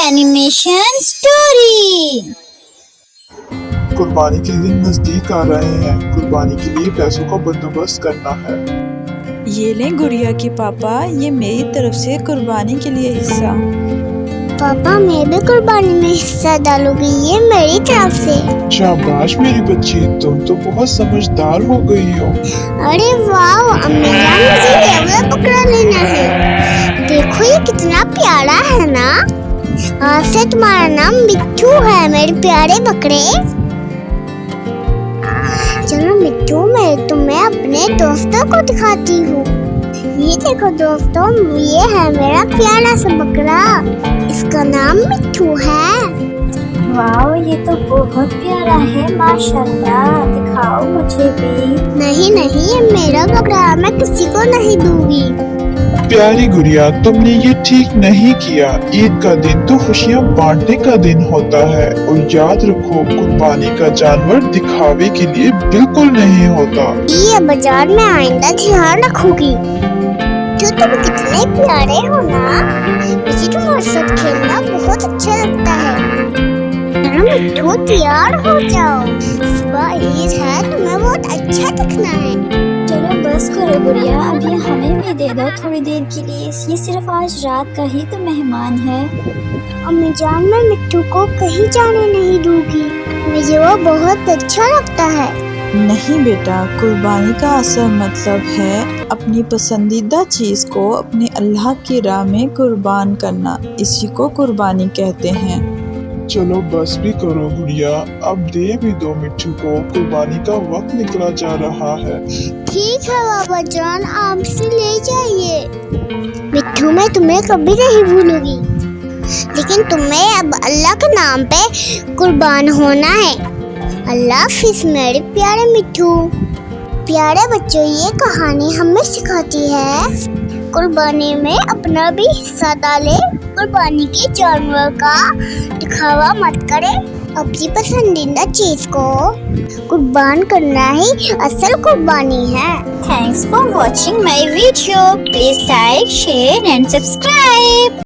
Animation story. कुर्बानी के दिन नजदीक आ रहे हैं। कुर्बानी के लिए पैसों का बंदोबस्त करना है। ये लें गुड़िया की पापा, ये मेरी तरफ से कुर्बानी के लिए हिस्सा। पापा मैं भी कुर्बानी में हिस्सा डालूंगी, ये मेरी तरफ से। शाबाश मेरी बच्ची, तुम तो बहुत समझदार हो गई हो। अरे वाह अम्मी जान, मुझे ये वाला बकरा लेना है। देखो ये कितना प्यारा है ना। आज से तुम्हारा नाम मिट्ठू है मेरे प्यारे बकरे। चलो मिट्ठू, मैं तुम्हें अपने दोस्तों को दिखाती हूँ। ये देखो दोस्तों, ये है मेरा प्यारा सा बकरा, इसका नाम मिट्ठू है। वाओ, ये तो बहुत प्यारा है, माशाल्लाह। दिखाओ मुझे भी। नहीं नहीं, ये मेरा बकरा, मैं किसी को नहीं दूंगी। प्यारी गुड़िया, तुमने ये ठीक नहीं किया। ईद का दिन तो खुशियाँ बांटने का दिन होता है, और याद रखो कुर्बानी का जानवर दिखावे के लिए बिल्कुल नहीं होता। ये बाजार में आइंदा ध्यान रखूंगी। जो तुम कितने प्यारे हो ना, मुझे तुम्हारे साथ खेलना बहुत अच्छा लगता है। चलो मिट्ठू तैयार हो जाओ, सुबह ईद है, तुम्हें बहुत अच्छा दिखना है। चलो बस करो गुड़िया, अब ये हमें भी दे दो थोड़ी देर के लिए। ये सिर्फ आज रात का ही तो मेहमान है। अम्मी जान, मैं मिट्ठू को कहीं जाने नहीं दूंगी, मुझे वो बहुत अच्छा लगता है। नहीं बेटा, कुर्बानी का असल मतलब है अपनी पसंदीदा चीज़ को अपने अल्लाह की राह में कुर्बान करना। इसी को कुर्बानी कहते हैं। चलो बस भी करो गुड़िया, अब दे भी दो मिट्ठू को। कुर्बानी का वक्त निकला जा रहा है। ठीक है बाबा जान, आप से ले जाइए। मिट्ठू मैं तुम्हें कभी नहीं भूलूंगी, लेकिन तुम्हें अब अल्लाह के नाम पे कुर्बान होना है। अल्लाह हाफिज़ मेरे प्यारे मिट्ठू। प्यारे बच्चों, ये कहानी हमें सिखाती है कुर्बानी में अपना भी हिस्सा डाले। कुर्बानी के जानवर का दिखावा मत करें, अपनी पसंदीदा चीज को कुर्बान करना ही असल कुर्बानी है। Thanks for watching my video. Please like, share and subscribe.